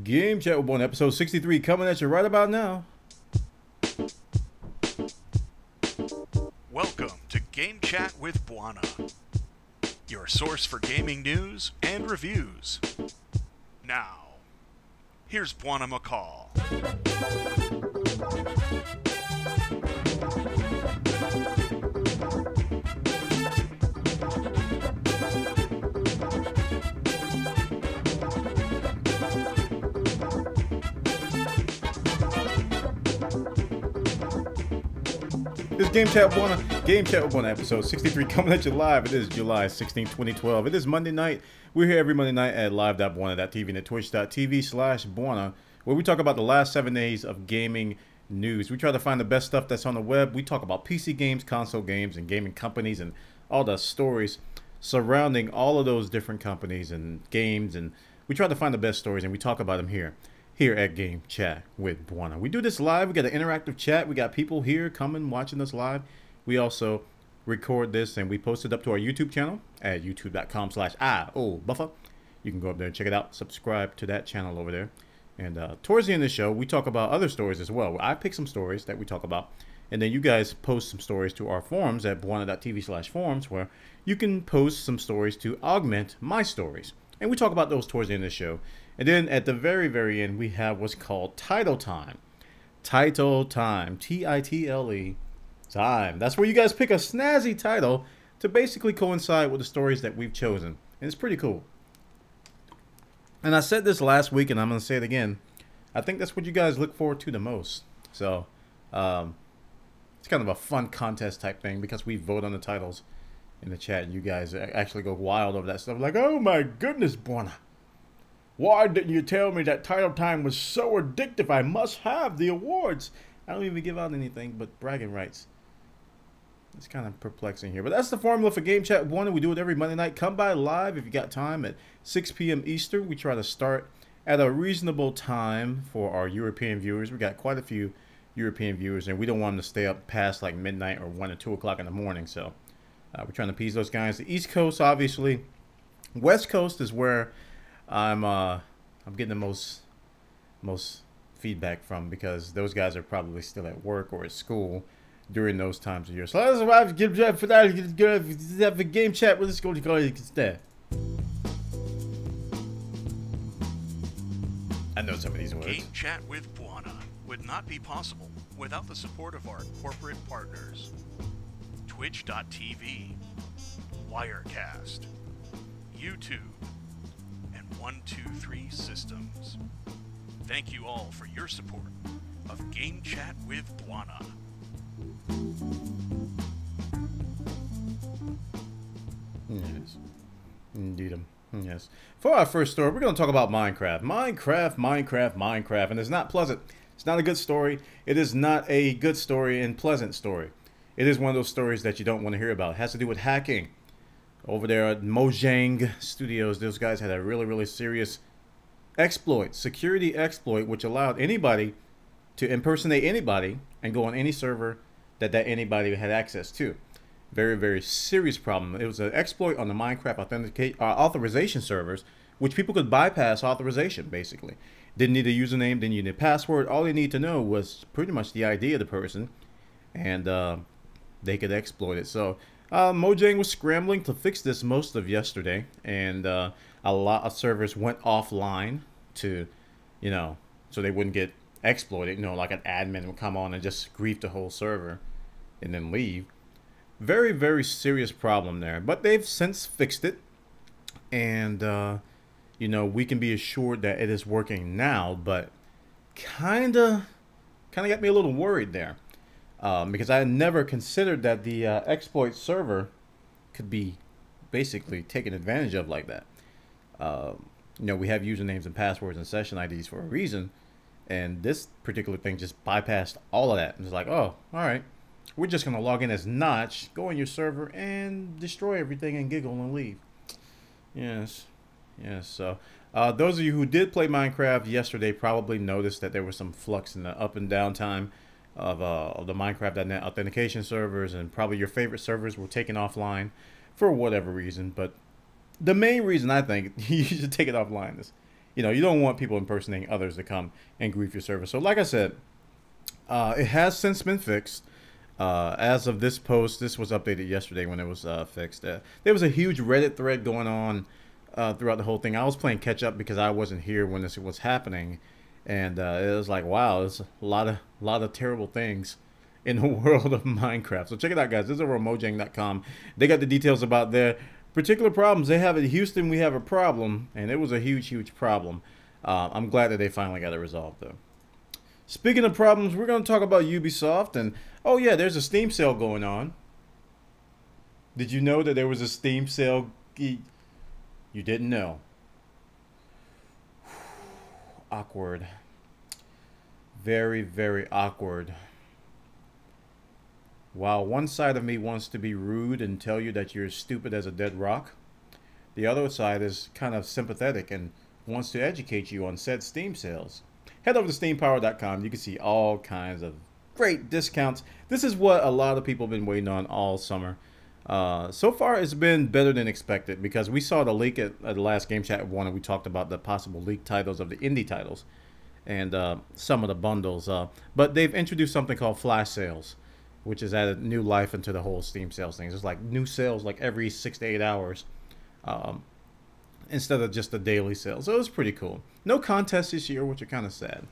Game Chat with Bwana, episode 63, coming at you right about now. Welcome to Game Chat with Bwana, your source for gaming news and reviews. Now, here's Bwana McCall. This is Game Chat with Bwana, episode 63, coming at you live. It is July 16, 2012. It is Monday night. We're here every Monday night at live.bwana.tv and at twitch.tv/Bwana, where we talk about the last 7 days of gaming news. We try to find the best stuff that's on the web. We talk about PC games, console games, and gaming companies, and all the stories surrounding all of those different companies and games. And we try to find the best stories, and we talk about them here at Game Chat with Bwana. We do this live. We got an interactive chat. We got people here coming, watching us live. We also record this and we post it up to our YouTube channel at youtube.com/IOBuffer. You can go up there and check it out. Subscribe to that channel over there. And towards the end of the show, we talk about other stories as well. I pick some stories that we talk about, and then you guys post some stories to our forums at bwana.tv/forums, where you can post some stories to augment my stories. And we talk about those towards the end of the show. And then at the very, very end, we have what's called Title Time. Title Time. T-I-T-L-E. Time. That's where you guys pick a snazzy title to basically coincide with the stories that we've chosen. And it's pretty cool. And I said this last week, and I'm going to say it again. I think that's what you guys look forward to the most. So, it's kind of a fun contest type thing because we vote on the titles in the chat. And you guys actually go wild over that stuff. Like, oh my goodness, Bwana. Why didn't you tell me that Title Time was so addictive? I must have the awards. I don't even give out anything but bragging rights. It's kind of perplexing here. But that's the formula for Game Chat 1. We do it every Monday night. Come by live if you got time at 6 p.m. Eastern. We try to start at a reasonable time for our European viewers. We got quite a few European viewers, and we don't want them to stay up past like midnight or 1 or 2 o'clock in the morning. So we're trying to appease those guys. The East Coast, obviously. West Coast is where I'm getting the most feedback from, because those guys are probably still at work or at school during those times of year. So let's arrive for that have a game chat with us. Go there. I know some of these words. Game Chat with Bwana would not be possible without the support of our corporate partners. Twitch.tv, Wirecast, YouTube, 123 Systems. Thank you all for your support of Game Chat with Bwana. Yes, indeed. Yes. For our first story, we're going to talk about Minecraft. Minecraft, and it's not pleasant. It's not a good story. It is not a good story and pleasant story. It is one of those stories that you don't want to hear about. It has to do with hacking. Over there at Mojang Studios, those guys had a really, really serious exploit, security exploit, which allowed anybody to impersonate anybody and go on any server that anybody had access to. Very, very serious problem. It was an exploit on the Minecraft authorization servers, which people could bypass authorization, basically. Didn't need a username, didn't need a password. All they need to know was pretty much the ID of the person, and they could exploit it. So Mojang was scrambling to fix this most of yesterday, and a lot of servers went offline to, so they wouldn't get exploited. Like an admin would come on and just grief the whole server and then leave. Very, very serious problem there, but they've since fixed it, and we can be assured that it is working now. But kind of got me a little worried there. Because I had never considered that the exploit server could be basically taken advantage of like that. We have usernames and passwords and session IDs for a reason, and this particular thing just bypassed all of that. And it's like, oh, all right, we're just going to log in as Notch, go on your server, and destroy everything and giggle and leave. Yes. So those of you who did play Minecraft yesterday probably noticed that there was some flux in the up and down time of the Minecraft.net authentication servers, and probably your favorite servers were taken offline for whatever reason. But the main reason I think you should take it offline is you know, you don't want people impersonating others to come and grief your server. So like I said, it has since been fixed. As of this post, this was updated yesterday when it was fixed. There was a huge Reddit thread going on throughout the whole thing. I was playing catch up because I wasn't here when this was happening, and it was like, wow, there's a lot of terrible things in the world of Minecraft. So check it out, guys. This is over on Mojang.com. They got the details about their particular problems they have in Houston. We have a problem, and it was a huge problem. I'm glad that they finally got it resolved, though. Speaking of problems, we're going to talk about Ubisoft, and oh yeah, there's a Steam sale going on. Did you know that there was a Steam sale? You didn't know. Awkward. Very awkward. While one side of me wants to be rude and tell you that you're stupid as a dead rock, the other side is kind of sympathetic and wants to educate you on said Steam sales. Head over to steampower.com. You can see all kinds of great discounts. This is what a lot of people have been waiting on all summer. So far, it's been better than expected because we saw the leak at the last Game Chat with Bwana. We talked about the possible leaked titles of the indie titles and some of the bundles. But they've introduced something called flash sales, which has added new life into the whole Steam sales thing. It's like new sales like every 6 to 8 hours instead of just the daily sales. So it was pretty cool. No contests this year, which are kind of sad.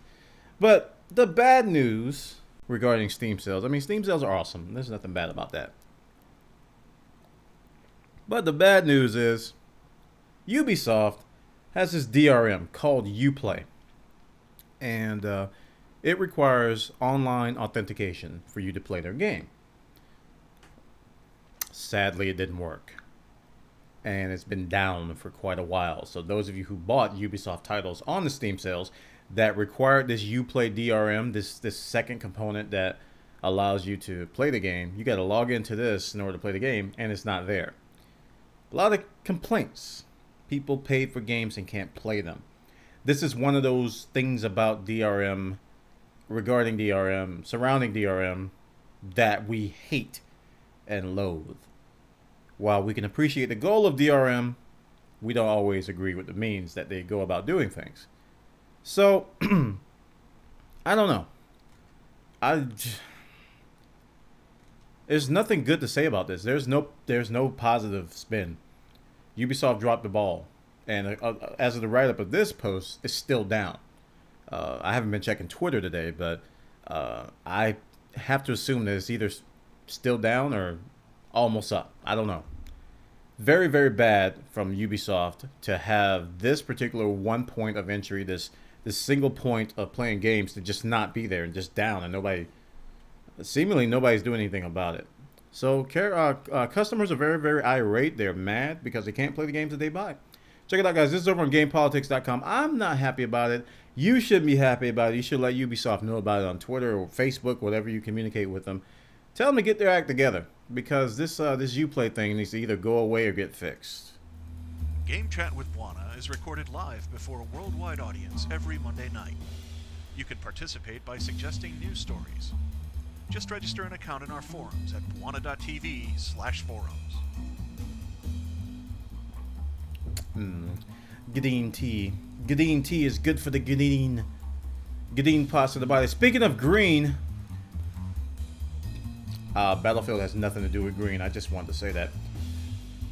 But the bad news regarding Steam sales, I mean, Steam sales are awesome. There's nothing bad about that. But the bad news is Ubisoft has this DRM called Uplay. And it requires online authentication for you to play their game. Sadly, it didn't work. And it's been down for quite a while. So those of you who bought Ubisoft titles on the Steam sales that required this Uplay DRM, this second component that allows you to play the game, you got to log into this in order to play the game, and it's not there. A lot of complaints. People paid for games and can't play them. This is one of those things about DRM, regarding DRM, surrounding DRM, that we hate and loathe. While we can appreciate the goal of DRM, we don't always agree with the means that they go about doing things. So, I don't know. There's nothing good to say about this. There's no positive spin. Ubisoft dropped the ball, and as of the write-up of this post, it's still down. I haven't been checking Twitter today, but I have to assume that it's either still down or almost up. I don't know. Very bad from Ubisoft to have this particular one point of entry, this single point of playing games, to just not be there and just down, and seemingly nobody's doing anything about it. So customers are very irate. They're mad because they can't play the games that they buy. Check it out, guys. This is over on GamePolitics.com. I'm not happy about it. You should be happy about it. You should let Ubisoft know about it on Twitter or Facebook, whatever you communicate with them. Tell them to get their act together, because this Uplay thing needs to either go away or get fixed. Game Chat with Bwana is recorded live before a worldwide audience every Monday night. You can participate by suggesting news stories. Just register an account in our forums at bwana.tv/forums. Gadeen tea. Gadeen tea is good for the Gadeen parts of the body. Speaking of green, Battlefield has nothing to do with green. I just wanted to say that.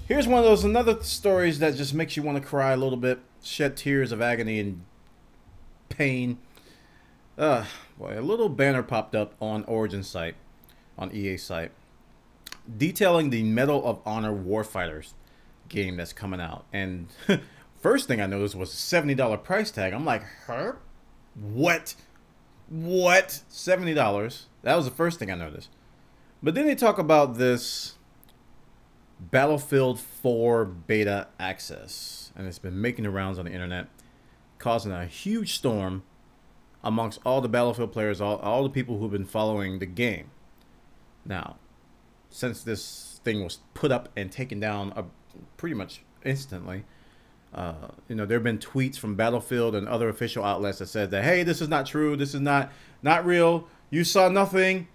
Here's one of those another stories that just makes you want to cry a little bit, shed tears of agony and pain. Boy, a little banner popped up on Origin site, on EA site, detailing the Medal of Honor Warfighters game that's coming out. And first thing I noticed was a $70 price tag. I'm like, huh? What? $70? That was the first thing I noticed. But then they talk about this Battlefield 4 beta access, and it's been making the rounds on the internet, causing a huge storm amongst all the Battlefield players, all the people who've been following the game. Now, since this thing was put up and taken down pretty much instantly, you know, there have been tweets from Battlefield and other official outlets that said that, hey, this is not true, this is not real, you saw nothing,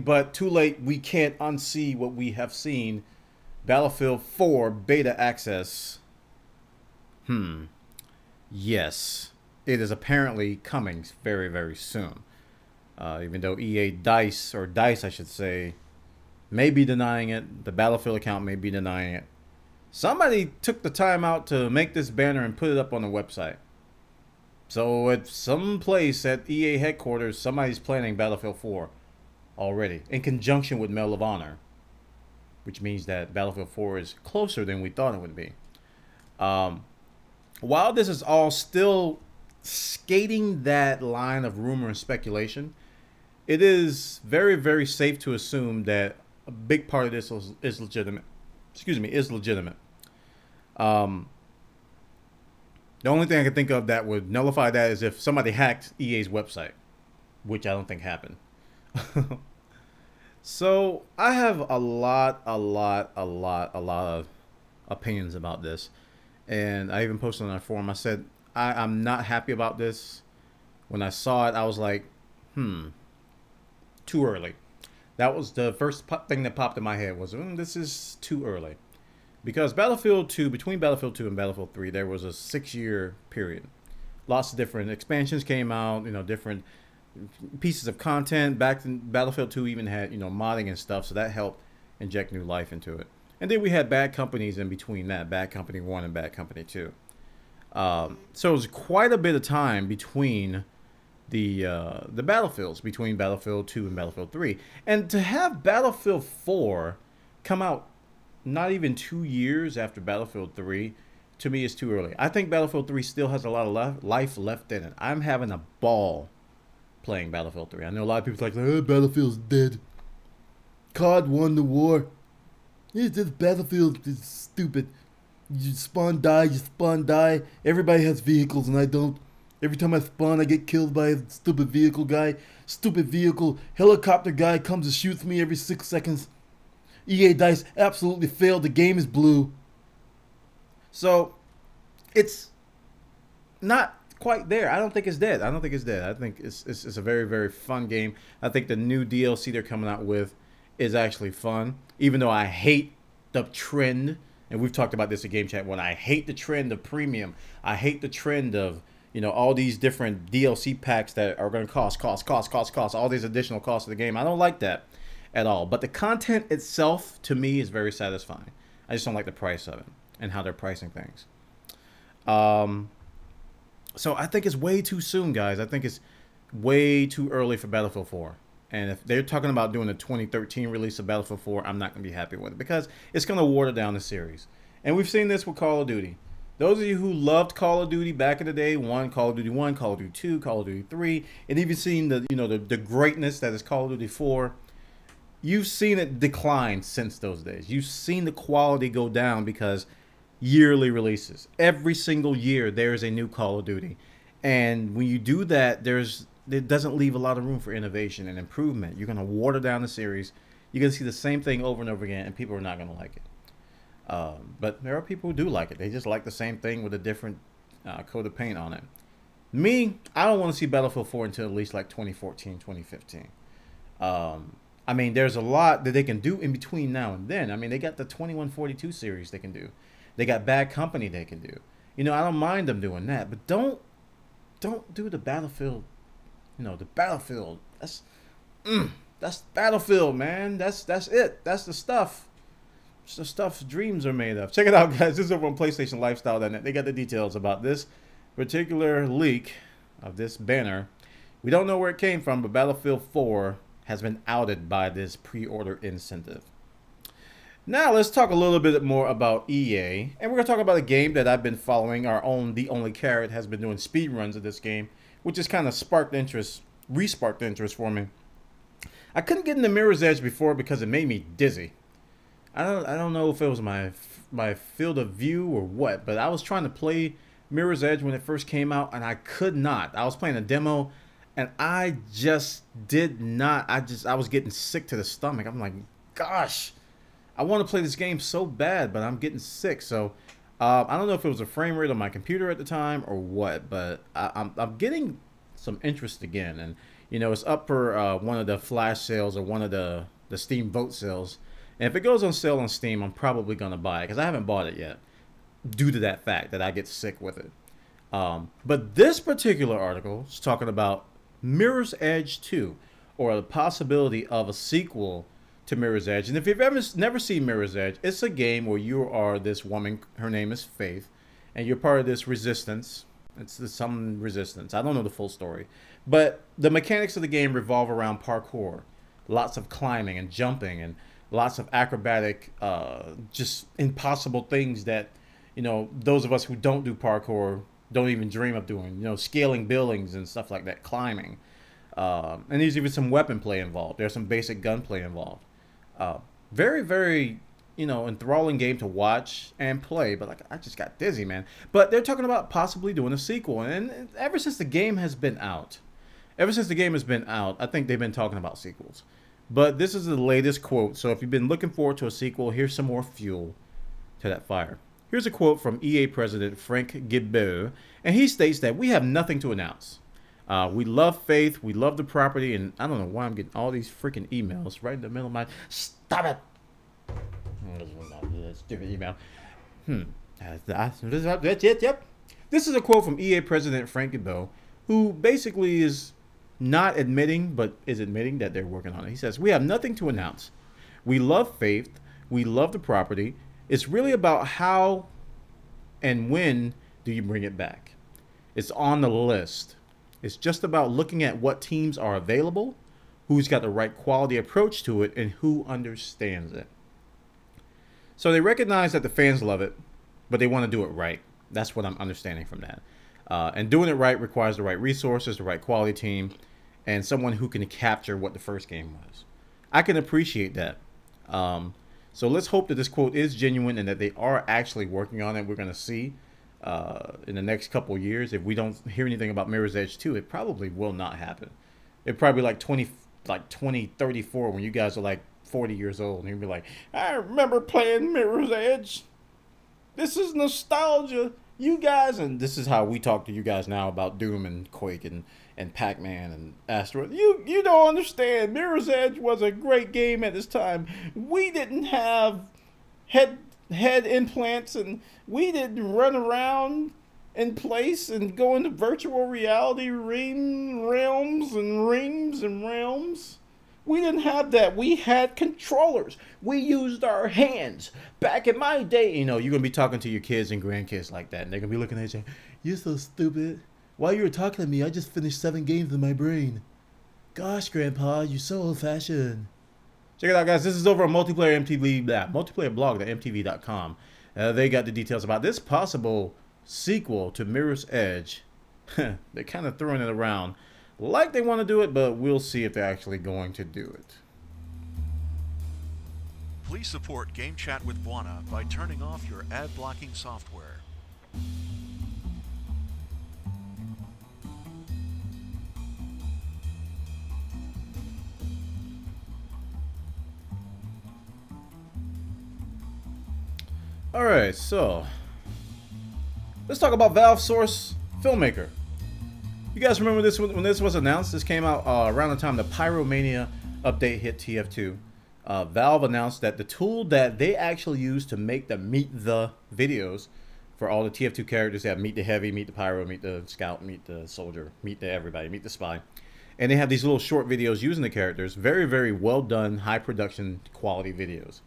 but too late, we can't unsee what we have seen. Battlefield 4 beta access. Yes, it is apparently coming very, very soon. Even though EA Dice, or Dice I should say, may be denying it. The Battlefield account may be denying it. Somebody took the time out to make this banner and put it up on the website. So at some place at EA headquarters, somebody's planning Battlefield 4 already, in conjunction with Medal of Honor. Which means that Battlefield 4 is closer than we thought it would be. While this is all still skating that line of rumor and speculation, it is very, very safe to assume that a big part of this is legitimate. Excuse me, is legitimate. The only thing I can think of that would nullify that is if somebody hacked EA's website, which I don't think happened. So I have a lot of opinions about this, and I even posted on our forum. I said I'm not happy about this. When I saw it, I was like, too early. That was the first thing that popped in my head was, this is too early. Because Battlefield 2, between Battlefield 2 and Battlefield 3, there was a 6-year period. Lots of different expansions came out, different pieces of content. Back in Battlefield 2 even had, modding and stuff, so that helped inject new life into it. And then we had Bad Companies in between that, Bad Company 1 and Bad Company 2. So it was quite a bit of time between the Battlefields, between Battlefield 2 and Battlefield 3. And to have Battlefield 4 come out not even 2 years after Battlefield 3, to me is too early. I think Battlefield 3 still has a lot of life left in it. I'm having a ball playing Battlefield 3. I know a lot of people are like, oh, Battlefield's dead. COD won the war. It's just Battlefield is stupid. You spawn, die, you spawn, die. Everybody has vehicles and I don't. Every time I spawn, I get killed by a stupid vehicle guy. Stupid vehicle helicopter guy comes and shoots me every 6 seconds. EA Dice absolutely failed. The game is blue. So, it's not quite there. I don't think it's dead. I don't think it's dead. I think it's a very, very fun game. I think the new DLC they're coming out with is actually fun. Even though I hate the trend, and we've talked about this in Game Chat, when I hate the trend of premium. I hate the trend of, all these different DLC packs that are going to cost all these additional costs of the game. I don't like that at all. But the content itself, to me, is very satisfying. I just don't like the price of it and how they're pricing things. So I think it's way too soon, guys. I think it's way too early for Battlefield 4. And if they're talking about doing a 2013 release of Battlefield 4, I'm not going to be happy with it because it's going to water down the series. And we've seen this with Call of Duty. Those of you who loved Call of Duty back in the day, Call of Duty 1, Call of Duty 2, Call of Duty 3, and even seen the the greatness that is Call of Duty 4, you've seen it decline since those days. You've seen the quality go down because yearly releases. Every single year there is a new Call of Duty. And when you do that, it doesn't leave a lot of room for innovation and improvement. You're going to water down the series. You're going to see the same thing over and over again, and people are not going to like it. But there are people who do like it. They just like the same thing with a different coat of paint on it. Me, I don't want to see Battlefield 4 until at least like 2014, 2015. I mean, there's a lot that they can do in between now and then. I mean, they got the 2142 series they can do. They got Bad Company they can do. I don't mind them doing that, but don't do the Battlefield. The Battlefield. That's Battlefield, man. That's it. That's the stuff. It's the stuff dreams are made of. Check it out, guys. This is over on PlayStation Lifestyle.net. They got the details about this particular leak of this banner. We don't know where it came from, but Battlefield 4 has been outed by this pre-order incentive. Now let's talk a little bit more about EA, and we're gonna talk about a game that I've been following. Our own The Only Carrot has been doing speed runs of this game, which has kind of sparked interest, re-sparked interest for me. I couldn't get into Mirror's Edge before because it made me dizzy. I don't know if it was my field of view or what, but I was trying to play Mirror's Edge when it first came out, and I could not. I was playing a demo, and I just did not. I was getting sick to the stomach. I'm like, gosh, I want to play this game so bad, but I'm getting sick. So I don't know if it was a frame rate on my computer at the time or what, but I'm getting some interest again. And it's up for one of the flash sales or one of the Steam vote sales. And if it goes on sale on Steam, I'm probably going to buy it because I haven't bought it yet due to that fact that I get sick with it. But this particular article is talking about Mirror's Edge 2, or the possibility of a sequel to Mirror's Edge. And if you've never seen Mirror's Edge, it's a game where you are this woman, her name is Faith, and you're part of this resistance. It's some resistance. I don't know the full story. But the mechanics of the game revolve around parkour. Lots of climbing and jumping and lots of acrobatic, just impossible things that, you know, those of us who don't do parkour don't even dream of doing. You know, scaling buildings and stuff like that, climbing. And there's even some weapon play involved. There's some basic gunplay involved. Very, very, you know, enthralling game to watch and play. But like, I just got dizzy, man. But they're talking about possibly doing a sequel. And ever since the game has been out, I think they've been talking about sequels. But this is the latest quote. So if you've been looking forward to a sequel, here's some more fuel to that fire. Here's a quote from EA president Frank Gibeau. And he states that we have nothing to announce. We love Faith. We love the property. And I don't know why I'm getting all these freaking emails right in the middle of my... Stop it! Stupid email. Yep. This is a quote from EA president Frank Gibeau, who basically is not admitting, but is admitting that they're working on it. He says, we have nothing to announce. We love Faith. We love the property. It's really about how and when do you bring it back. It's on the list. It's just about looking at what teams are available, who's got the right quality approach to it, and who understands it. So they recognize that the fans love it, but they want to do it right. That's what I'm understanding from that. And doing it right requires the right resources, the right quality team, and someone who can capture what the first game was. I can appreciate that. So let's hope that this quote is genuine and that they are actually working on it. We're going to see in the next couple of years. If we don't hear anything about Mirror's Edge 2, it probably will not happen. It'll probably be like 2034 when you guys are like 40 years old. And you'll be like, I remember playing Mirror's Edge. This is nostalgia. You guys, and this is how we talk to you guys now about Doom and Quake and Pac-Man and Asteroid. You don't understand. Mirror's Edge was a great game at this time. We didn't have head implants, and we didn't run around in place and go into virtual reality realms and rings and realms. We didn't have that. We had controllers. We used our hands. Back in my day, you know, you're going to be talking to your kids and grandkids like that. And they're going to be looking at you saying, you're so stupid. While you were talking to me, I just finished 7 games in my brain. Gosh, Grandpa, you're so old-fashioned. Check it out, guys. This is over on Multiplayer MTV, multiplayer blog at MTV.com. They got the details about this possible sequel to Mirror's Edge. They're kind of throwing it around like they want to do it, but we'll see if they're actually going to do it. Please support Game Chat with Bwana by turning off your ad-blocking software. Alright, so let's talk about Valve Source Filmmaker. You guys remember this when this was announced? This came out around the time the Pyromania update hit TF2. Valve announced that the tool that they actually use to make the Meet the videos for all the TF2 characters, they have Meet the Heavy, Meet the Pyro, Meet the Scout, Meet the Soldier, Meet the Everybody, Meet the Spy. And they have these little short videos using the characters. Very, very well done, high production quality videos.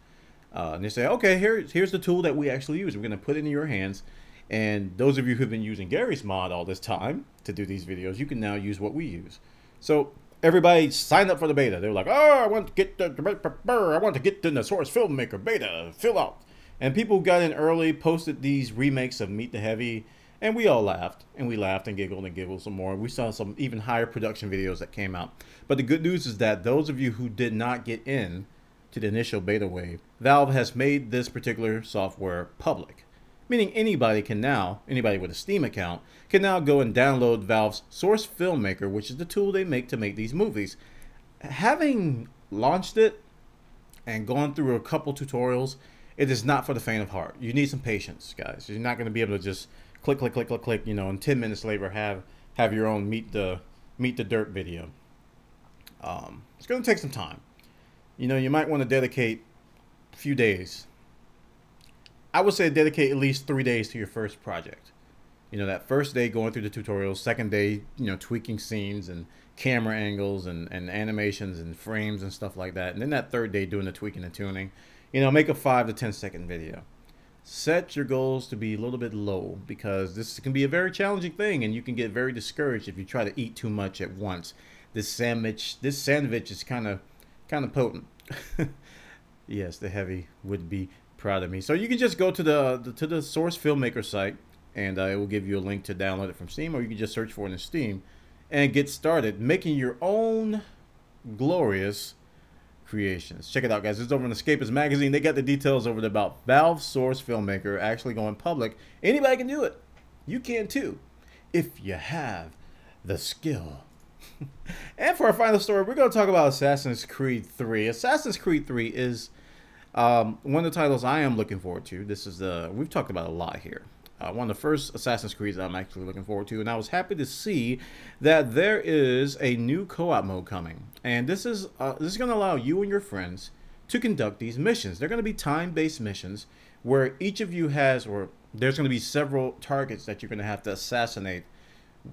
And they say, okay, here's the tool that we actually use. We're going to put it in your hands. And those of you who've been using Gary's mod all this time to do these videos, you can now use what we use. So everybody signed up for the beta. They were like, oh, I want to get in the Source Filmmaker beta, fill out. And people got in early, posted these remakes of Meet the Heavy, and we all laughed. And we laughed and giggled some more. We saw some even higher production videos that came out. But the good news is that those of you who did not get in to the initial beta wave, Valve has made this particular software public. Meaning anybody with a Steam account, can now go and download Valve's Source Filmmaker, which is the tool they make to make these movies. Having launched it and gone through a couple tutorials, it is not for the faint of heart. You need some patience, guys. You're not going to be able to just click, you know, and 10 minutes later have your own Meet the Dirt video. It's going to take some time. You know, you might want to dedicate a few days. I would say dedicate at least 3 days to your first project. You know, that first day going through the tutorials, second day, you know, tweaking scenes and camera angles and animations and frames and stuff like that. And then that third day doing the tweaking and tuning. You know, make a 5 to 10 second video. Set your goals to be a little bit low, because this can be a very challenging thing, and you can get very discouraged if you try to eat too much at once. This sandwich is kind of potent. Yes, the heavy would be proud of me. So you can just go to the Source Filmmaker site, and it will give you a link to download it from Steam, or you can just search for it in Steam and get started making your own glorious creations. Check it out, guys. It's over in Escapist Magazine. They got the details over there about Valve Source Filmmaker actually going public. Anybody can do it. You can too, if you have the skill. And for our final story, we're going to talk about Assassin's Creed 3. Assassin's Creed 3 is one of the titles I am looking forward to. This is we've talked about a lot here. One of the first Assassin's Creeds I'm actually looking forward to, and I was happy to see that there is a new co-op mode coming. And this is going to allow you and your friends to conduct these missions. They're going to be time-based missions where each of you has, or there's going to be several targets that you're going to have to assassinate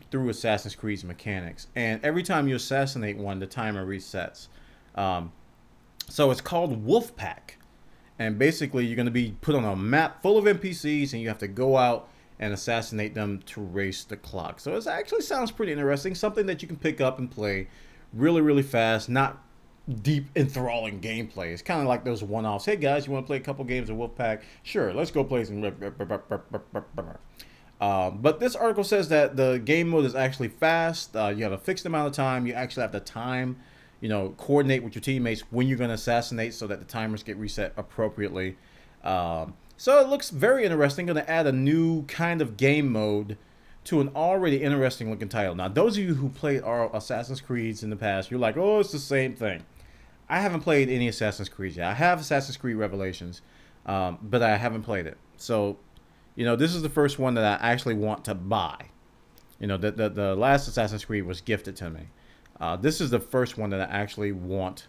through Assassin's Creed's mechanics. And every time you assassinate one, the timer resets. So it's called Wolfpack. And basically, you're going to be put on a map full of NPCs, and you have to go out and assassinate them to race the clock. So it actually sounds pretty interesting. Something that you can pick up and play really, really fast. Not deep, enthralling gameplay. It's kind of like those one-offs. Hey, guys, you want to play a couple games of Wolfpack? Sure, let's go play some. But this article says that the game mode is actually fast. You have a fixed amount of time. You actually have the time, you know, coordinate with your teammates when you're going to assassinate so that the timers get reset appropriately. So it looks very interesting. Going to add a new kind of game mode to an already interesting looking title. Now, those of you who played our Assassin's Creeds in the past, you're like, oh, it's the same thing. I haven't played any Assassin's Creed yet. I have Assassin's Creed Revelations, but I haven't played it. So, you know, this is the first one that I actually want to buy. You know, the last Assassin's Creed was gifted to me. This is the first one that I actually want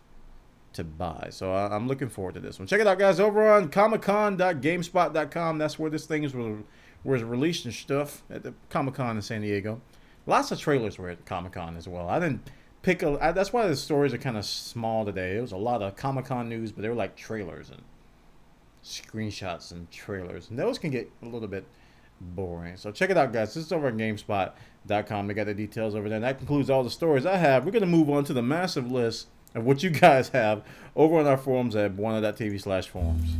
to buy. So I'm looking forward to this one. Check it out, guys, over on comiccon.gamespot.com. That's where this thing was released and stuff at the Comic-Con in San Diego. Lots of trailers were at Comic-Con as well. I didn't pick that's why the stories are kind of small today. It was a lot of Comic-Con news, but they were like trailers and screenshots and trailers. And those can get a little bit boring. So check it out, guys. This is over at GameSpot.com. They got the details over there. And that concludes all the stories I have. We're going to move on to the massive list of what you guys have over on our forums at Bwana.tv/forums.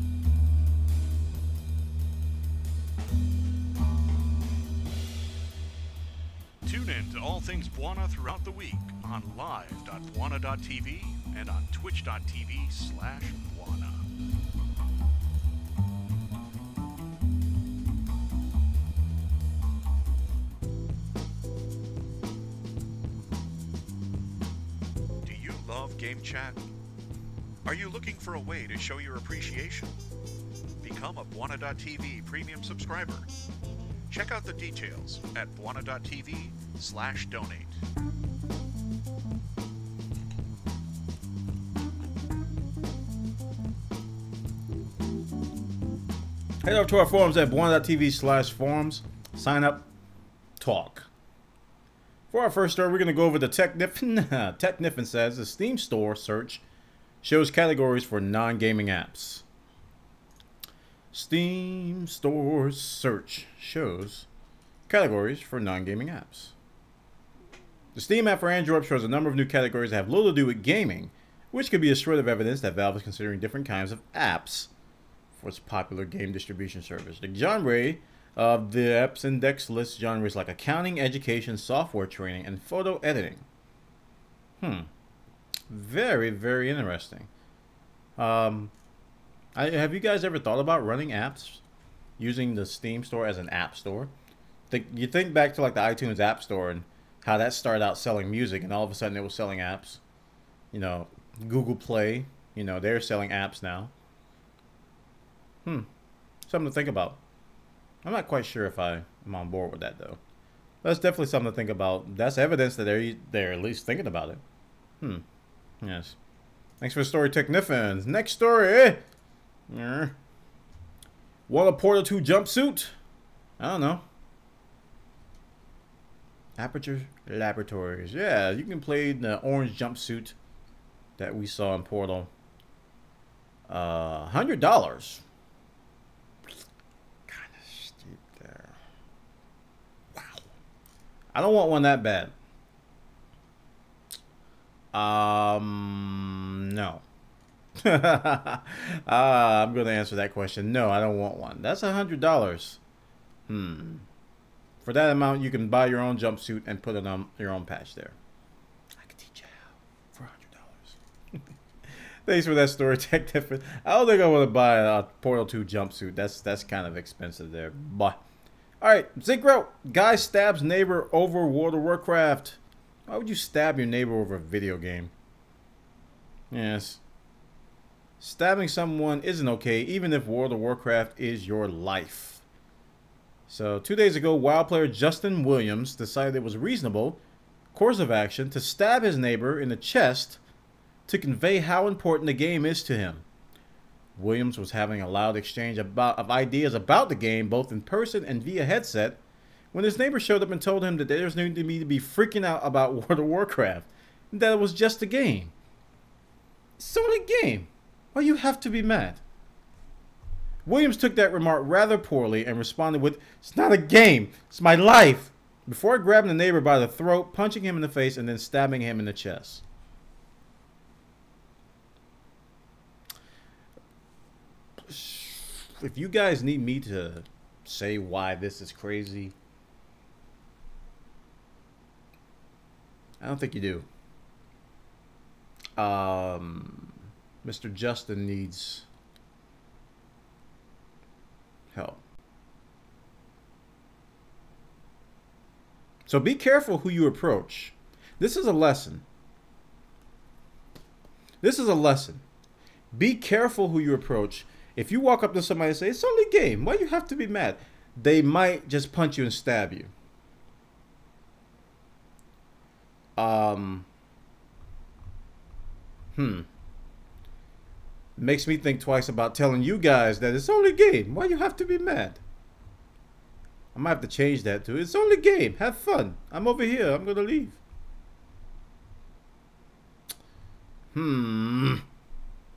Tune in to all things Bwana throughout the week on live.bwana.tv and on twitch.tv/Bwana. Love Game Chat? Are you looking for a way to show your appreciation? Become a Bwana.tv premium subscriber. Check out the details at Bwana.tv/donate. Head over to our forums at Bwana.tv/forums. Sign up, talk. For our first story, we're going to go over the TechNiffin. TechNiffin says the Steam Store search shows categories for non-gaming apps. Steam Store search shows categories for non-gaming apps. The Steam app for Android shows a number of new categories that have little to do with gaming, which could be a shred of evidence that Valve is considering different kinds of apps for its popular game distribution service. The genre of the apps index lists genres like accounting, education, software training, and photo editing. Very, very interesting. Have you guys ever thought about running apps using the Steam Store as an app store? You think back to like the iTunes App Store and how that started out selling music, and all of a sudden it was selling apps. You know, Google Play, you know, they're selling apps now. Something to think about. I'm not quite sure if I'm on board with that, though. That's definitely something to think about. That's evidence that they're at least thinking about it. Yes. Thanks for the story, TechNiffin. Next story. Want a Portal 2 jumpsuit? I don't know. Aperture Laboratories. Yeah, you can play the orange jumpsuit that we saw in Portal. $100. Kind of steep there. Wow. I don't want one that bad. No. I'm gonna answer that question. No, I don't want one. That's $100. For that amount, you can buy your own jumpsuit and put it on your own patch there. I could teach you how for $100. Thanks for that story, Tech Different. I don't think I want to buy a Portal 2 jumpsuit. That's kind of expensive there. But all right, Zinkro. Guy stabs neighbor over World of Warcraft. Why would you stab your neighbor over a video game? Yes. Stabbing someone isn't okay, even if World of Warcraft is your life. So 2 days ago, WoW player Justin Williams decided it was reasonable course of action to stab his neighbor in the chest to convey how important the game is to him. Williams was having a loud exchange of ideas about the game, both in person and via headset, when his neighbor showed up and told him that there's no need to be freaking out about World of Warcraft, and that it was just a game. It's only a game. Why you have to be mad? Williams took that remark rather poorly and responded with, "It's not a game, it's my life," before grabbing the neighbor by the throat, punching him in the face, and then stabbing him in the chest. If you guys need me to say why this is crazy, I don't think you do. Mr. Justin needs help. So be careful who you approach. This is a lesson. This is a lesson. Be careful who you approach. If you walk up to somebody and say, "It's only a game, why do you have to be mad?" They might just punch you and stab you. Makes me think twice about telling you guys that it's only a game. Why you have to be mad? I might have to change that to, "It's only a game. Have fun. I'm over here. I'm gonna leave."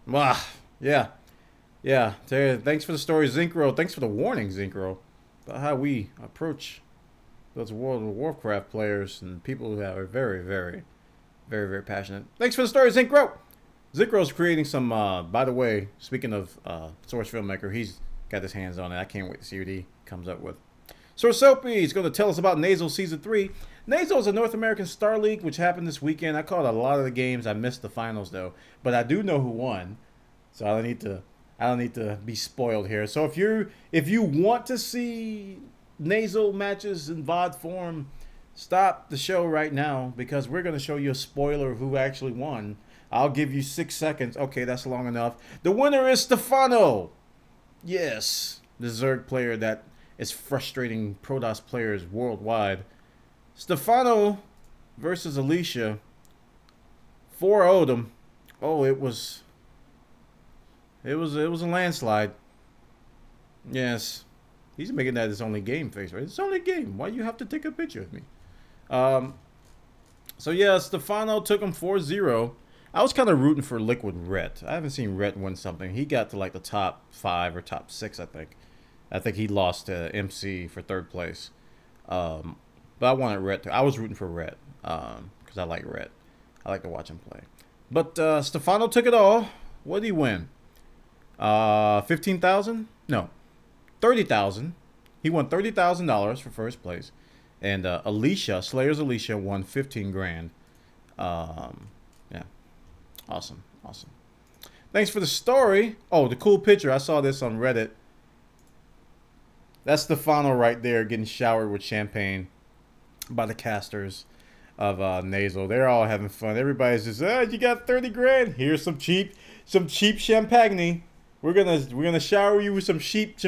Wow. Yeah. Yeah. Thanks for the story, Zinkro. Thanks for the warning, Zinkro, about how we approach those World of Warcraft players and people who are very, very, very, very passionate. Thanks for the story, Zinkro. Zinkro's creating some, by the way, speaking of Source Filmmaker, he's got his hands on it. I can't wait to see what he comes up with. Source Soapy is going to tell us about Nasal Season 3. Nasal is a North American Star League, which happened this weekend. I caught a lot of the games. I missed the finals, though. But I do know who won, so I don't need to be spoiled here. So if you want to see Nasal matches in VOD form, stop the show right now, because we're going to show you a spoiler of who actually won. I'll give you 6 seconds. Okay, that's long enough. The winner is Stefano. Yes, the Zerg player that is frustrating Protoss players worldwide. Stefano versus Alicia. 4-0'd him. Oh, it was a landslide. Yes. He's making that his only game face, right? It's only a game. Why do you have to take a picture of me? So yeah, Stefano took him 4-0. I was kind of rooting for Liquid Rhett. I haven't seen Rhett win something. He got to like the top 5 or top 6, I think. I think he lost to MC for 3rd place. But I wanted Rhett to. I was rooting for Rhett because I like Rhett. I like to watch him play. But Stefano took it all. What did he win? 15,000? No, 30,000. He won $30,000 for 1st place. And Alicia, Slayer's Alicia, won 15 grand. Yeah. Awesome. Awesome. Thanks for the story. Oh, the cool picture. I saw this on Reddit. That's Stefano right there getting showered with champagne by the casters of Nasal. They're all having fun. Everybody's just, you got 30 grand. Here's some cheap champagne. We're gonna shower you with some cheap.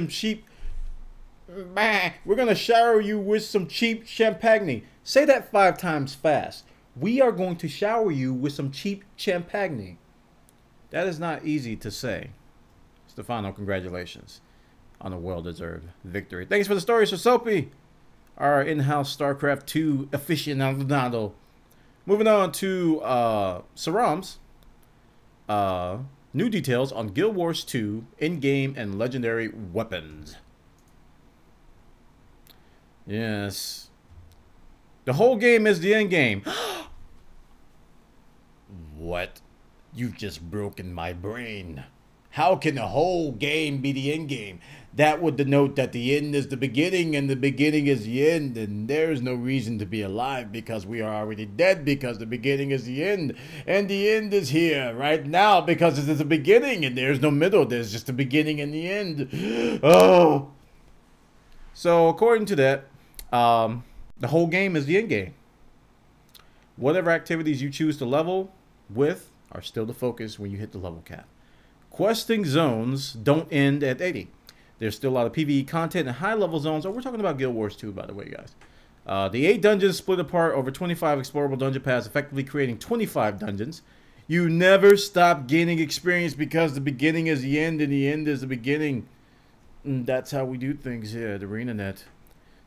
We're gonna shower you with some cheap champagne. Say that 5 times fast. We are going to shower you with some cheap champagne. That is not easy to say. Stefano, congratulations on a well-deserved victory. Thanks for the story, Sir Soapy. our in-house StarCraft 2 aficionado. Moving on to Saram's new details on Guild Wars 2 in-game and legendary weapons. Yes. The whole game is the end game. What? You've just broken my brain. How can the whole game be the end game? That would denote that the end is the beginning and the beginning is the end, and there's no reason to be alive because we are already dead, because the beginning is the end, and the end is here right now because it is the beginning and there's no middle. There's just the beginning and the end. Oh. So according to that, the whole game is the end game. Whatever activities you choose to level with are still the focus when you hit the level cap. Questing zones don't end at 80. There's still a lot of PvE content and high-level zones. Oh, we're talking about Guild Wars 2, by the way, guys. The 8 dungeons split apart over 25 explorable dungeon paths, effectively creating 25 dungeons. You never stop gaining experience because the beginning is the end and the end is the beginning. And that's how we do things here at ArenaNet.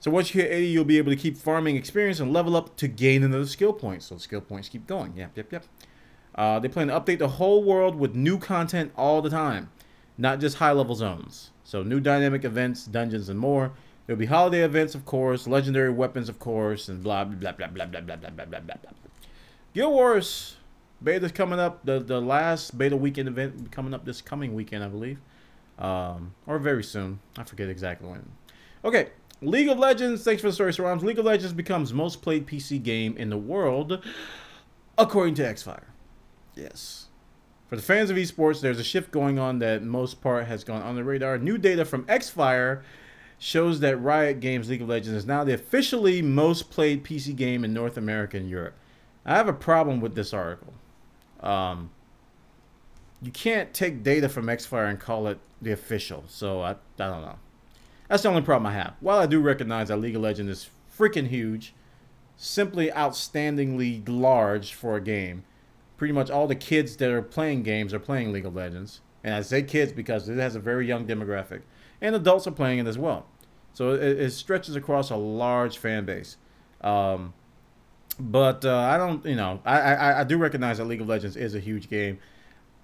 So once you hit 80, you'll be able to keep farming experience and level up to gain another skill point. So skill points keep going. Yep. They plan to update the whole world with new content all the time, not just high-level zones. So new dynamic events, dungeons, and more. There'll be holiday events, of course, legendary weapons, of course, and blah, blah, blah, blah, blah, blah, blah, blah, blah, blah. Guild Wars beta's coming up. The last beta weekend event coming up this coming weekend, I believe. Or very soon. I forget exactly when. Okay. League of Legends. Thanks for the story, Sir Rams. League of Legends becomes most played PC game in the world, according to Xfire. Yes. For the fans of esports, there's a shift going on that most part has gone on the radar. New data from Xfire shows that Riot Games League of Legends is now the officially most played PC game in North America and Europe. I have a problem with this article. You can't take data from Xfire and call it the official, so I don't know. That's the only problem I have. While I do recognize that League of Legends is freaking huge, simply outstandingly large for a game. Pretty much all the kids that are playing games are playing League of Legends. And I say kids because it has a very young demographic. And adults are playing it as well. So it stretches across a large fan base. I don't, you know, I do recognize that League of Legends is a huge game.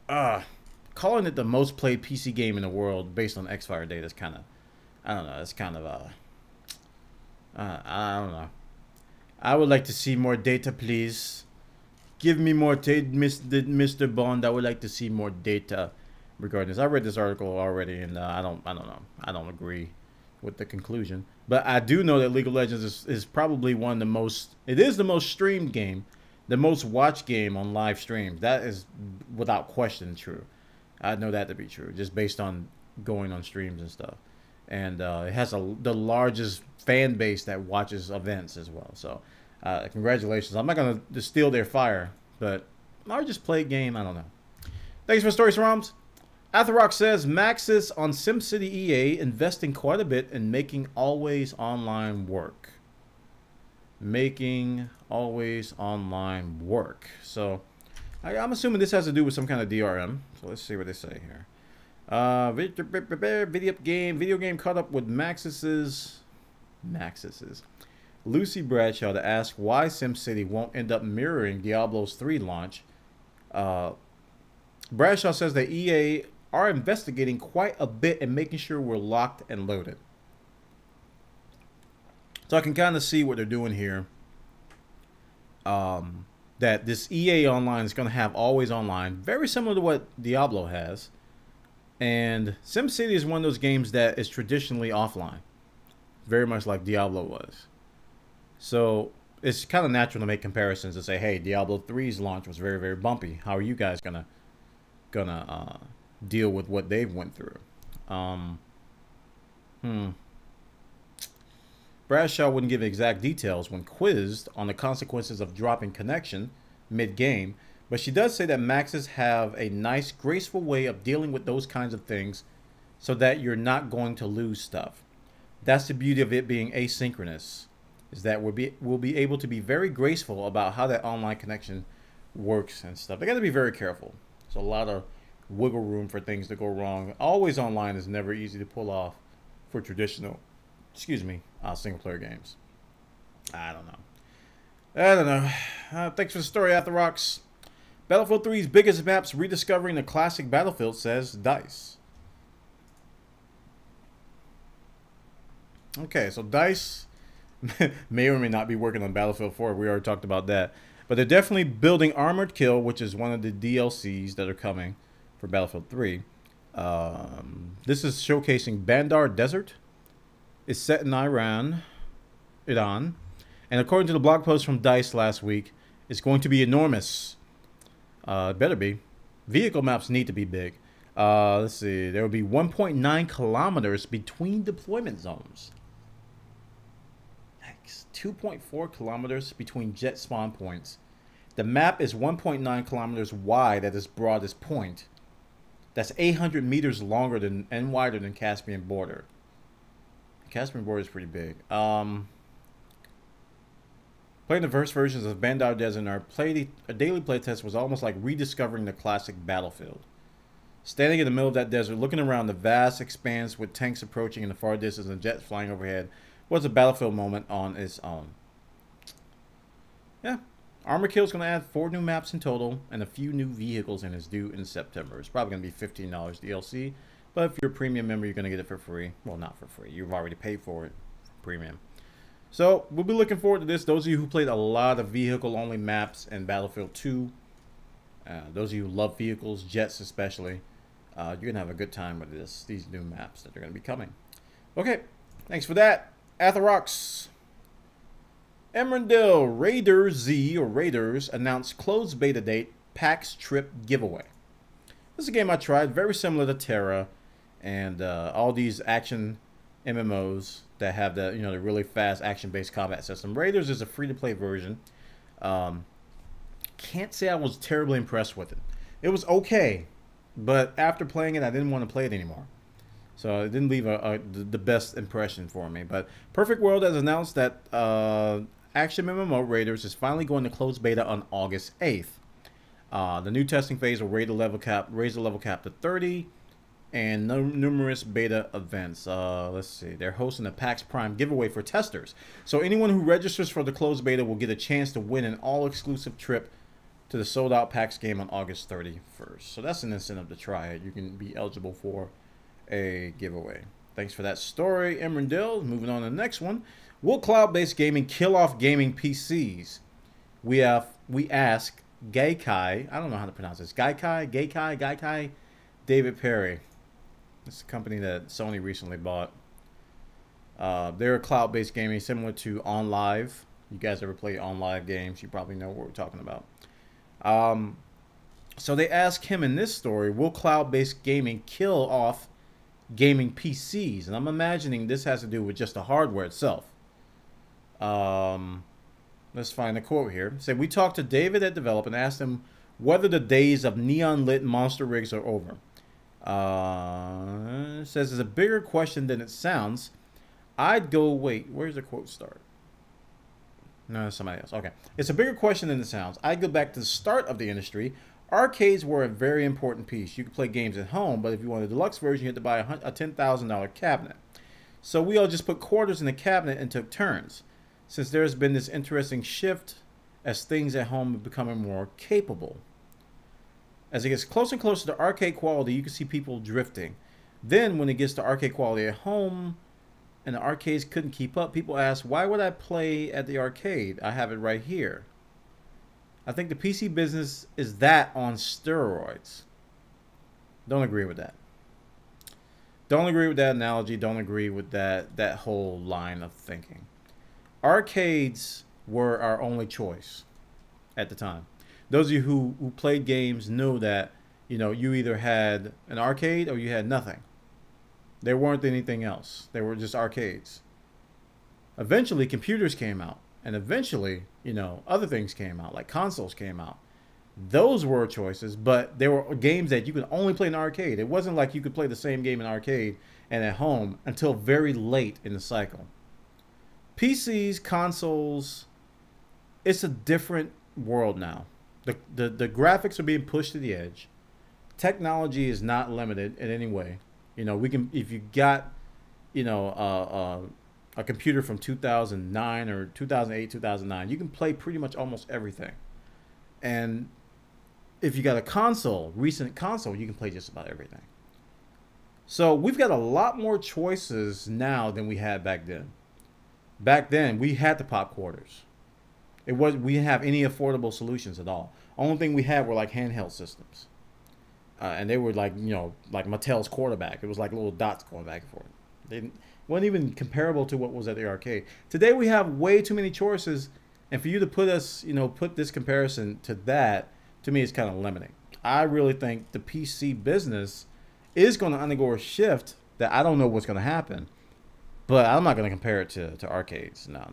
Calling it the most played PC game in the world based on Xfire data is kind of, I don't know, it's kind of, I don't know. I would like to see more data, please. Give me more data, Mr. Bond. I would like to see more data regarding this. I read this article already, and I don't know. I don't agree with the conclusion. But I do know that League of Legends is probably one of the most, it is the most streamed game, the most watched game on live streams. That is without question true. I know that to be true, just based on going on streams and stuff. And it has the largest fan base that watches events as well. So congratulations. I'm not going to steal their fire, but I'll just play a game. I don't know. Thanks for the story, Srams. Atherrock says, Maxis on SimCity EA investing quite a bit in making always online work. Making always online work. So I'm assuming this has to do with some kind of DRM. So let's see what they say here. Video game caught up with Maxis's Lucy Bradshaw to ask why SimCity won't end up mirroring Diablo's 3 launch. Bradshaw says that EA are investigating quite a bit and making sure we're locked and loaded. So I can kind of see what they're doing here. That this EA Online is going to have always online, very similar to what Diablo has. And SimCity is one of those games that is traditionally offline, very much like Diablo was. So it's kind of natural to make comparisons and say, hey, Diablo 3's launch was very, very bumpy. How are you guys gonna deal with what they've went through? Bradshaw wouldn't give exact details when quizzed on the consequences of dropping connection mid-game, but she does say that Maxis have a nice, graceful way of dealing with those kinds of things so that you're not going to lose stuff. That's the beauty of it being asynchronous, is that we'll be able to be very graceful about how that online connection works and stuff. They got to be very careful. There's a lot of wiggle room for things to go wrong. Always online is never easy to pull off for traditional, single-player games. I don't know. I don't know. Thanks for the story, Atherox. Battlefield 3's biggest maps rediscovering the classic Battlefield, says DICE. Okay, so DICE may or may not be working on Battlefield 4. We already talked about that. But they're definitely building Armored Kill, which is one of the DLCs that are coming for Battlefield 3. This is showcasing Bandar Desert. It's set in Iran. And according to the blog post from DICE last week, it's going to be enormous. It better be. Vehicle maps need to be big. Let's see. There will be 1.9 kilometers between deployment zones. 2.4 kilometers between jet spawn points. The map is 1.9 kilometers wide at its broadest point. That's 800 meters longer than and wider than Caspian border. The Caspian border is pretty big. Playing the first versions of Bandar Desert, a daily playtest was almost like rediscovering the classic Battlefield. Standing in the middle of that desert, looking around the vast expanse with tanks approaching in the far distance and jets flying overhead, was a Battlefield moment on its own. Yeah. Armor Kill is going to add 4 new maps in total and a few new vehicles, and is due in September. It's probably going to be $15 DLC, but if you're a premium member, you're going to get it for free. Well, not for free. You've already paid for it. Premium. So, we'll be looking forward to this. Those of you who played a lot of vehicle-only maps in Battlefield 2, those of you who love vehicles, jets especially, you're going to have a good time with these new maps that are going to be coming. Okay, thanks for that. Atherox. Emeraldale Raiders announced closed beta date PAX Trip giveaway. This is a game I tried, very similar to Terra and all these action MMOs that have the the really fast action-based combat system. Raiders is a free-to-play version. Can't say I was terribly impressed with it. It was okay, but after playing it, I didn't want to play it anymore. So it didn't leave the best impression for me. But Perfect World has announced that Action MMO Raiders is finally going to close beta on August 8th. The new testing phase will raise the level cap to 30, and numerous beta events. Let's see. They're hosting a PAX Prime giveaway for testers. So anyone who registers for the closed beta will get a chance to win an all-exclusive trip to the sold-out PAX game on August 31st. So that's an incentive to try it. You can be eligible for a giveaway. Thanks for that story, Emeraldale. Moving on to the next one. Will cloud-based gaming kill off gaming PCs? We ask Gaikai. I don't know how to pronounce this. Gaikai. David Perry. It's a company that Sony recently bought. They're a cloud-based gaming similar to OnLive. You guys ever play OnLive games? You probably know what we're talking about. So they ask him in this story, will cloud-based gaming kill off gaming PCs? And I'm imagining this has to do with just the hardware itself. Let's find a quote here. It said, we talked to David at Develop and asked him whether the days of neon-lit monster rigs are over. It says it's a bigger question than it sounds. I'd go, wait, where's the quote start? No, somebody else. Okay. It's a bigger question than it sounds. I'd go back to the start of the industry. Arcades were a very important piece. You could play games at home, but if you wanted a deluxe version, you had to buy a $10,000 cabinet. So we all just put quarters in the cabinet and took turns. Since there has been this interesting shift as things at home are becoming more capable. As it gets closer and closer to arcade quality, you can see people drifting. Then when it gets to arcade quality at home and the arcades couldn't keep up, people ask, why would I play at the arcade? I have it right here. I think the PC business is that on steroids. Don't agree with that. Don't agree with that analogy. Don't agree with that whole line of thinking. Arcades were our only choice at the time. Those of you who played games knew that, you either had an arcade or you had nothing. There weren't anything else. They were just arcades. Eventually, computers came out. And eventually, other things came out, like consoles came out. Those were choices, but there were games that you could only play in arcade. It wasn't like you could play the same game in arcade and at home until very late in the cycle. PCs, consoles, it's a different world now. The graphics are being pushed to the edge. Technology is not limited in any way. We can, if you got, a computer from 2009 or 2008, 2009, you can play pretty much almost everything. And if you got a console, recent console, you can play just about everything. So we've got a lot more choices now than we had back then. Back then, we had to pop quarters. We didn't have any affordable solutions at all. Only thing we had were like handheld systems. And they were like, you know, like Mattel's quarterback. It was like little dots going back and forth. They weren't even comparable to what was at the arcade. Today we have way too many choices, and for you to put us, you know, put this comparison to that, to me, is kind of limiting. I really think the PC business is going to undergo a shift that I don't know what's going to happen, but I'm not going to compare it to arcades. No.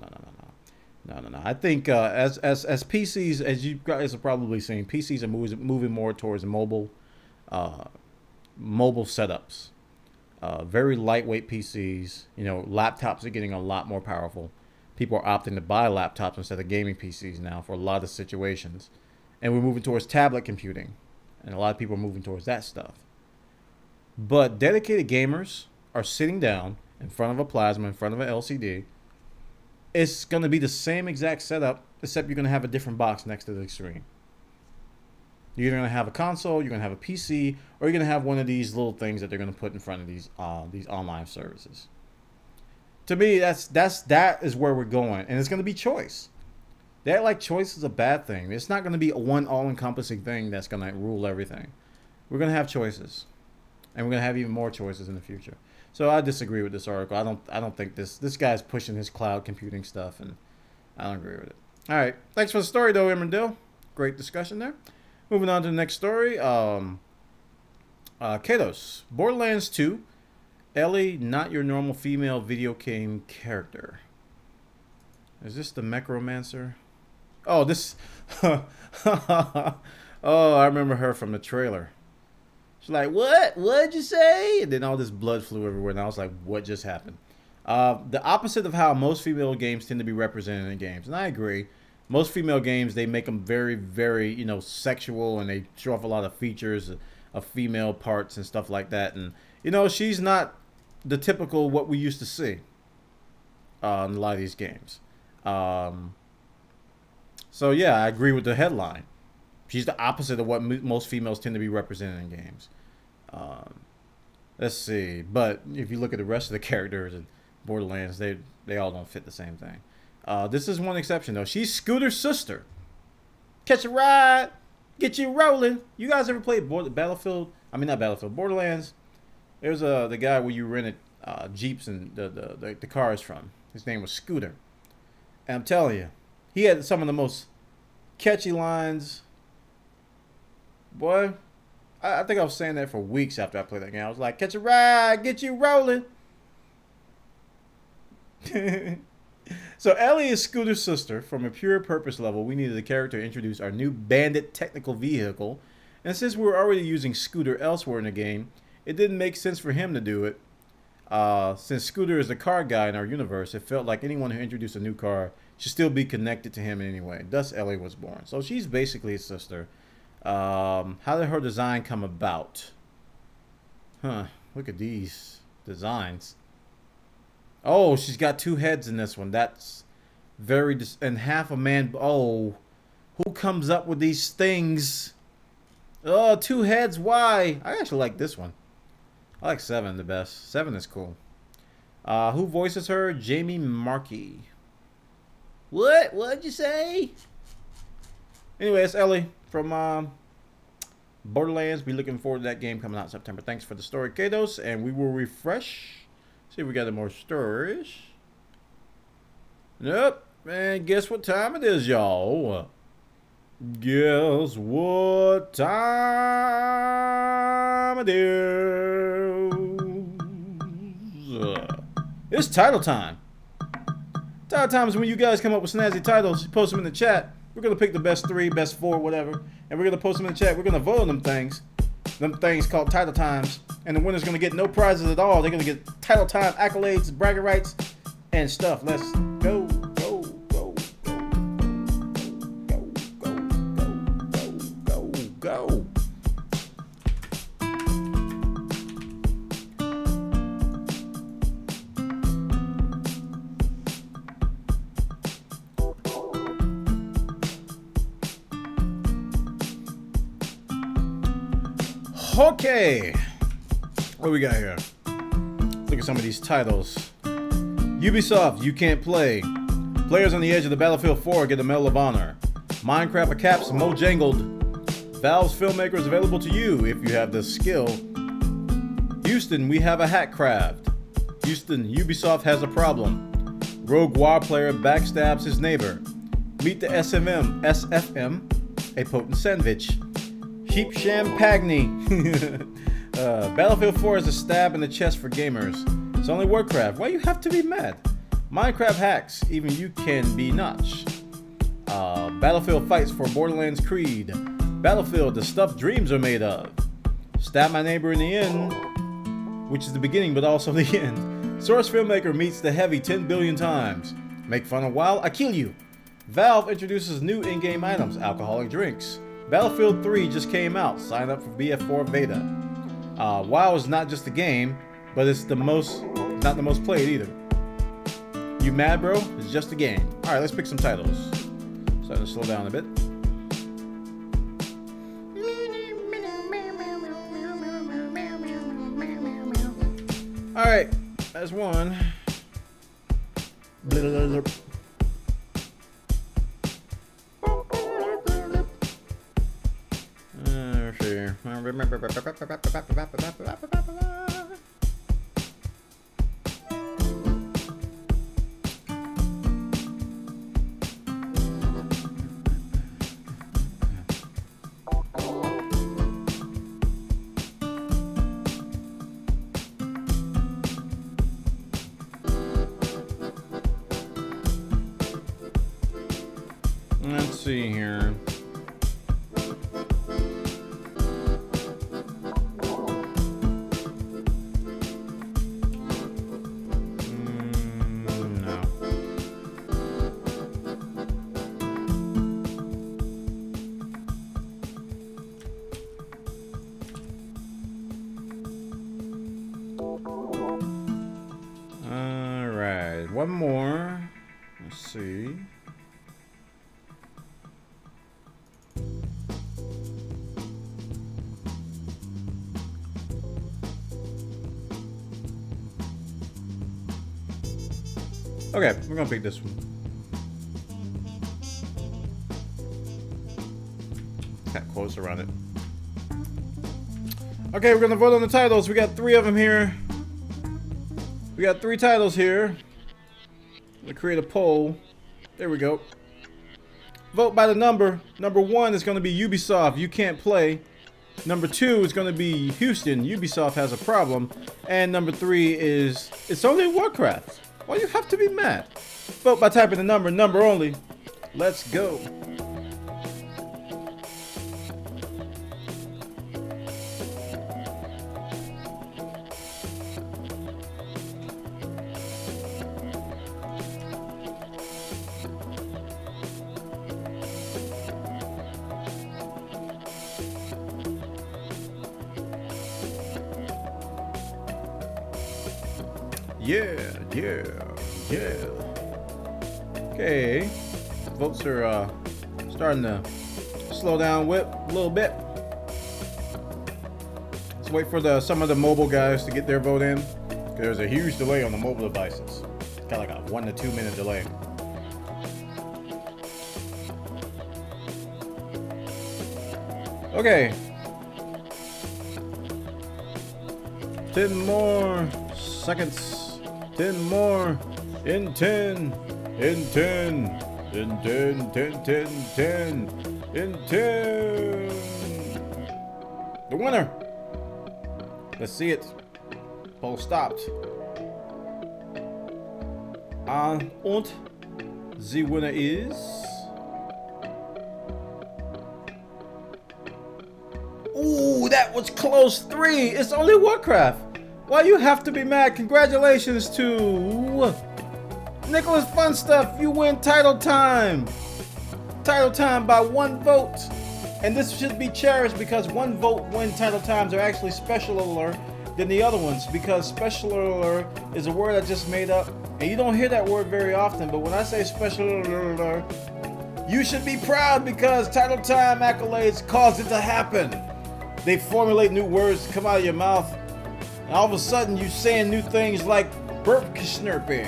I think as PCs, as you guys have probably seen, PCs are moving more towards mobile setups. Very lightweight PCs. You know, laptops are getting a lot more powerful. People are opting to buy laptops instead of gaming PCs now for a lot of situations. And we're moving towards tablet computing. And a lot of people are moving towards that stuff. But dedicated gamers are sitting down in front of a plasma, in front of an LCD. It's going to be the same exact setup, except you're going to have a different box next to the screen. You're either going to have a console, you're going to have a PC, or you're going to have one of these little things that they're going to put in front of these online services. To me, that is where we're going, and it's going to be choice. They act like choice is a bad thing. It's not going to be one all-encompassing thing that's going to rule everything. We're going to have choices, and we're going to have even more choices in the future. So I disagree with this article. I don't think this guy's pushing his cloud computing stuff, and I don't agree with it. All right, thanks for the story, though, Emmerdale. Great discussion there. Moving on to the next story. Kados, Borderlands 2, Ellie, not your normal female video game character. Is this the Necromancer? Oh, this. Oh, I remember her from the trailer. She's like, what? What'd you say? And then all this blood flew everywhere, and I was like, what just happened? The opposite of how most female games tend to be represented in games, and I agree. Most female games, they make them very, very, you know, sexual, and they show off a lot of features of female parts and stuff like that. And, you know, she's not the typical what we used to see in a lot of these games. So, yeah, I agree with the headline. She's the opposite of what most females tend to be represented in games. Let's see. But if you look at the rest of the characters in Borderlands, they all don't fit the same thing. This is one exception, though. She's Scooter's sister. Catch a ride. Get you rolling. You guys ever played Battlefield? I mean, not Battlefield. Borderlands. There's the guy where you rented Jeeps and the cars from. His name was Scooter. And I'm telling you, he had some of the most catchy lines. Boy, I think I was saying that for weeks after I played that game. I was like, catch a ride. Get you rolling. So Ellie is Scooter's sister. From a pure purpose level, we needed a character to introduce our new bandit technical vehicle. And since we were already using Scooter elsewhere in the game, it didn't make sense for him to do it. Since Scooter is the car guy in our universe, it felt like anyone who introduced a new car should still be connected to him in any way. Thus, Ellie was born. So she's basically his sister. How did her design come about? Huh, look at these designs. Oh, she's got two heads in this one. That's very... and half a man... Oh, who comes up with these things? Oh, two heads. Why? I actually like this one. I like 7 the best. 7 is cool. Who voices her? Jamie Markey. What? What'd you say? Anyway, it's Ellie from Borderlands. Be looking forward to that game coming out in September. Thanks for the story, Kados. And we will refresh. See if we got any more stories. Nope. And guess what time it is, y'all? Guess what time it is? It's title time. Title time is when you guys come up with snazzy titles. Post them in the chat. We're going to pick the best 3, best 4, whatever. And we're going to post them in the chat. We're going to vote on them things. Them things called title times. And the winner's going to get no prizes at all. They're going to get title time, accolades, bragging rights, and stuff. Let's go, go, go, go, go, go, go, go, go. Okay. What do we got here? Look at some of these titles. Ubisoft, You Can't Play. Players on the Edge of the Battlefield 4 get a Medal of Honor. Minecraft Caps Mojangled. Valve's Filmmaker is available to you if you have the skill. Houston, We Have a Hat Craft. Houston, Ubisoft has a problem. Rogue WoW player backstabs his neighbor. Meet the SFM, a potent sandwich. Sheep Champagne. Battlefield 4 is a stab in the chest for gamers. It's only Warcraft. Why you have to be mad? Minecraft hacks. Even you can be notch. Battlefield fights for Borderlands Creed. Battlefield, the stuff dreams are made of. Stab my neighbor in the end, which is the beginning but also the end. Source Filmmaker meets the heavy 10 billion times. Make fun of WoW, I kill you. Valve introduces new in-game items, alcoholic drinks. Battlefield 3 just came out. Sign up for BF4 beta. WoW is not just a game, but it's not the most played either. You mad, bro? It's just a game. All right, let's pick some titles. Starting to slow down a bit. All right, that's one. Let's see. Let's see here. No. All right, one more. Let's see. Okay, we're gonna pick this one. Got quotes around it. Okay, we're gonna vote on the titles. We got 3 of them here. We got 3 titles here. We'll create a poll. There we go. Vote by the number. Number 1 is gonna be Ubisoft, You Can't Play. Number 2 is gonna be Houston, Ubisoft has a problem. And number 3 is It's Only Warcraft. Why you have to be mad? Vote by typing the number only. Let's go. Yeah. Okay. Votes are starting to slow down a little bit. Let's wait for some of the mobile guys to get their vote in. There's a huge delay on the mobile devices. It's got like a 1 to 2 minute delay. Okay. 10 more seconds. 10 more. In 10. In 10. In 10. 10. 10. 10. In 10. The winner. Let's see it. Poll stopped. And the winner is... Ooh, that was close. 3. It's Only Warcraft. Why you have to be mad? Congratulations to Nicholas Fun Stuff. You win Title Time. Title Time by 1 vote. And this should be cherished because 1 vote win Title Times are actually specialer than the other ones, because specialer is a word I just made up and you don't hear that word very often, but when I say specialer, you should be proud because Title Time accolades caused it to happen. They formulate new words to come out of your mouth. And all of a sudden, you're saying new things like burp knurping.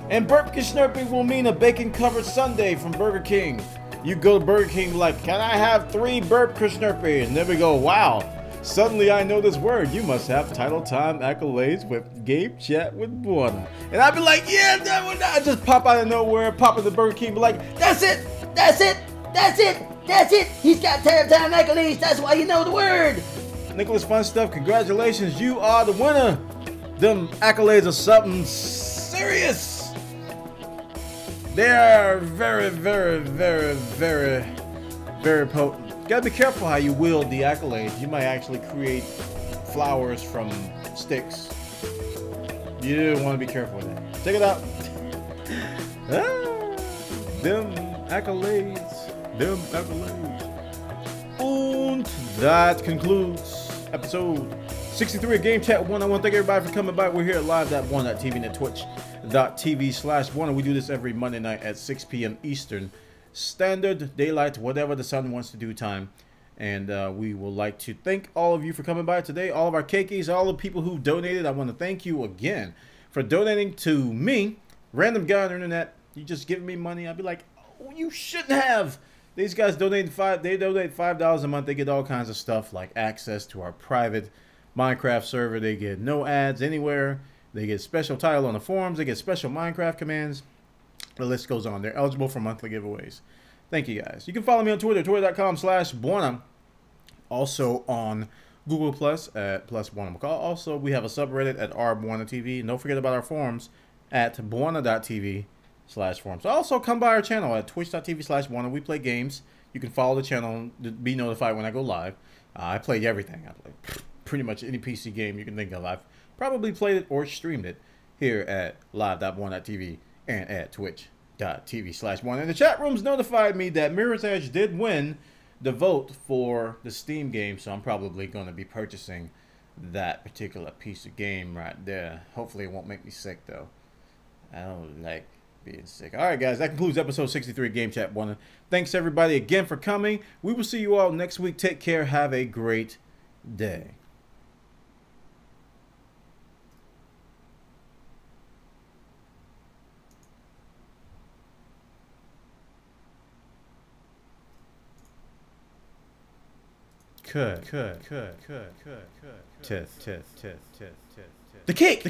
And burp knurping will mean a bacon-covered sundae from Burger King. You go to Burger King like, can I have 3 burp knurping? And then we go, wow. Suddenly I know this word. You must have title time accolades with Game Chat with Bwana. And I'd be like, yeah, that one. I just pop out of nowhere, pop into Burger King, be like, that's it, that's it, that's it, that's it. He's got title time accolades. That's why you know the word. Nicholas Fun Stuff, congratulations. You are the winner. Them accolades are something serious. They are very, very, very, very, very potent. Gotta be careful how you wield the accolades. You might actually create flowers from sticks. You want to be careful with that. Check it out. Them accolades. Them accolades. And that concludes episode 63 of Game Chat 1. I want to thank everybody for coming by. We're here at live.1.tv and at twitch.tv/Bwana. We do this every Monday night at 6 p.m. Eastern Standard Daylight, whatever the sun wants to do time. And we would like to thank all of you for coming by today. All of our KKs, all the people who donated. I want to thank you again for donating to me, random guy on the internet. You just giving me money. I'd be like, oh, you shouldn't have. These guys donate $5 a month. They get all kinds of stuff like access to our private Minecraft server. They get no ads anywhere. They get special title on the forums. They get special Minecraft commands. The list goes on. They're eligible for monthly giveaways. Thank you guys. You can follow me on Twitter, twitter.com/Bwana. Also on Google Plus at +Bwana. Also, we have a subreddit at r_BwanaTV. And don't forget about our forums at Bwana.tv/forums. Also, come by our channel at twitch.tv/Bwana. We play games. You can follow the channel to be notified when I go live. I play everything. I play pretty much any PC game you can think of. I've probably played it or streamed it here at live.1.tv and at twitch.tv/Bwana. And the chat room's notified me that Mirror's Edge did win the vote for the Steam game, so I'm probably going to be purchasing that particular piece of game right there. Hopefully it won't make me sick, though. I don't like being sick. All right, guys, that concludes episode 63 of Game Chat 1. Thanks, everybody, again for coming. We will see you all next week. Take care. Have a great day. Test. The cake.